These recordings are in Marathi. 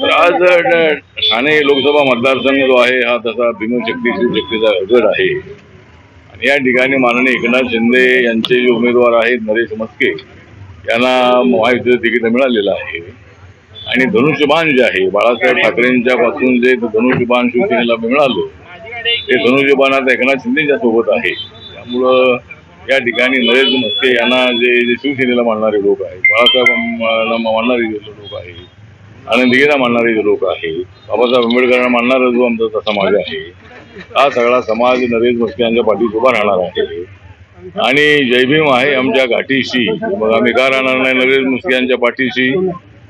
तर आज ठाणे लोकसभा मतदारसंघ जो आहे हा तसा भीमशक्ती शिवशक्तीचा गड आहे आणि या ठिकाणी माननीय एकनाथ शिंदे यांचे जे उमेदवार आहेत नरेश म्हस्के यांना महायुतीचं तिकीट मिळालेलं आहे आणि धनुष्यबाण जे आहे बाळासाहेब ठाकरेंच्या पासून जे धनुष्यबाण शिवसेनेला मिळालं ते धनुष्यबाण आता एकनाथ शिंदेच्या सोबत आहे। त्यामुळं या ठिकाणी नरेश म्हस्के यांना जे शिवसेनेला मानणारे लोक आहेत, बाळासाहेबांना मानणारे लोक आहेत, आनंदीला मानणारे जे लोक आहेत, बाबासाहेब आंबेडकरांना मानणारा जो आमचा समाज आहे हा सगळा समाज नरेश म्हस्के यांच्या पाठीशी उभा राहणार आहे आणि जय भीम आहे आमच्या गाठीशी, मग आम्ही का राहणार नाही नरेश म्हस्के यांच्या पाठीशी।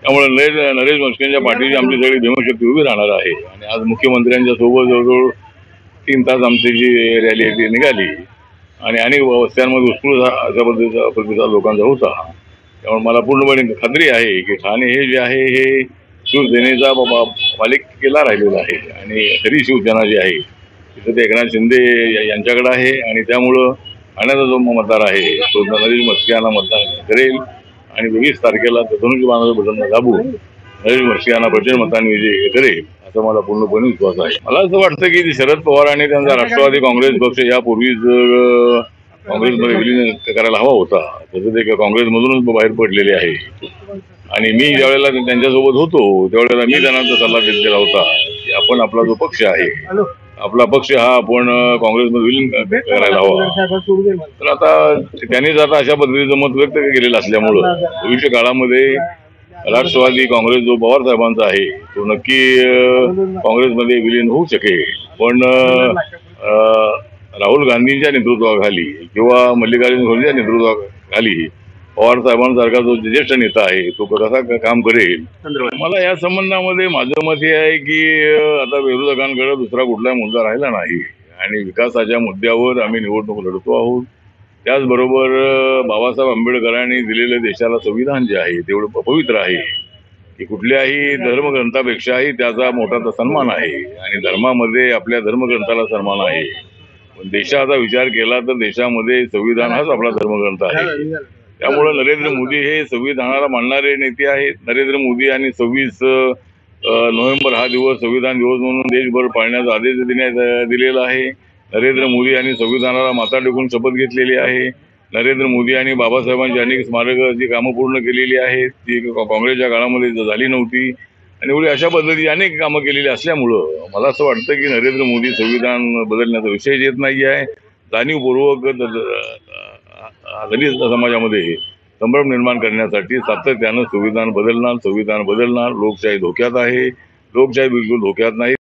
त्यामुळे नरेश म्हस्के यांच्या पाठीशी आमची सगळी भीमशक्ती उभी राहणार आहे आणि आज मुख्यमंत्र्यांच्या सोबत जवळजवळ 3 तास आमची जी रॅली निघाली आणि अनेक वस्त्यांमध्ये उत्स्फूर्त अशा पद्धतीचा प्रतिसाद लोकांचा होता। त्यामुळे मला पूर्णपणे खात्री आहे की ठाणे हे जे आहे हे शिवसेनेचा पालिकेला राहिलेला आहे आणि खरी शिवसेना जी आहे तिथं ते एकनाथ शिंदे यांच्याकडे आहे आणि त्यामुळं ठाण्याचा जो मतदार आहे तो नरेश म्हस्के यांना मतदान करेल आणि 20 तारखेला धनुष्यबाणाचं बटन दाबून नरेश म्हस्के यांना प्रचंड मतांनी विजय करेल असं मला पूर्णपणे विश्वास आहे। मला असं वाटतं की शरद पवार आणि त्यांचा राष्ट्रवादी काँग्रेस पक्ष यापूर्वीच काँग्रेसमध्ये विलीन करायला हवा होता, तसं ते काँग्रेसमधूनच बाहेर पडलेले आहे आणि मी ज्यावेळेला त्यांच्यासोबत होतो त्यावेळेला मी त्यांना सल्ला दिलेला होता की आपण आपला जो पक्ष आहे आपला पक्ष हा आपण काँग्रेसमध्ये विलीन करायला हवा। तर आता त्यांनीच आता अशा पद्धतीचं मत व्यक्त केलेलं असल्यामुळं भविष्य काळामध्ये राष्ट्रवादी काँग्रेस जो पवार साहेबांचा आहे तो नक्की काँग्रेसमध्ये विलीन होऊ शकेल, पण राहुल गांधींच्या नेतृत्वाखाली किंवा मल्लिकार्जुन खरगेच्या नेतृत्वाखाली पवार साहेबांसारखा जो ज्येष्ठ नेता आहे तो कसा काम करेल। मला या संबंधामध्ये माझं मत हे आहे की आता विरोधकांकडे दुसरा कुठला मुद्दा राहिला नाही आणि विकासाच्या मुद्द्यावर आम्ही निवडणूक लढतो आहोत। त्याचबरोबर बाबासाहेब आंबेडकरांनी दिलेलं देशाला संविधान जे आहे तेवढं पवित्र आहे की कुठल्याही धर्मग्रंथापेक्षाही त्याचा मोठा सन्मान आहे आणि धर्मामध्ये आपल्या धर्मग्रंथाला सन्मान आहे, पण देशाचा विचार केला तर देशामध्ये संविधान हाच आपला धर्मग्रंथ आहे। त्यामुळे नरेंद्र मोदी हे संविधानाला मानणारे नेते आहेत। नरेंद्र मोदी यांनी 26 नोव्हेंबर हा दिवस संविधान दिवस म्हणून देशभर पाळण्याचा आदेश दिलेला आहे। नरेंद्र मोदी यांनी संविधानाला माथा टेकून शपथ घेतलेली आहे। नरेंद्र मोदी यांनी बाबासाहेबांची अनेक स्मारकाची कामं पूर्ण केलेली आहेत ती काँग्रेसच्या काळामध्ये झाली नव्हती आणि एवढी अशा पद्धतीची अनेक कामं केलेली असल्यामुळं मला असं वाटतं की नरेंद्र मोदी संविधान बदलण्याचा विषय येत नाही आहे। जाणीवपूर्वक दलित समाजामध्ये संभ्रम निर्माण करण्यासाठी सातत्यानं संविधान बदलणार, लोकशाही धोक्यात आहे, लोकशाही बिलकुल धोक्यात नाही।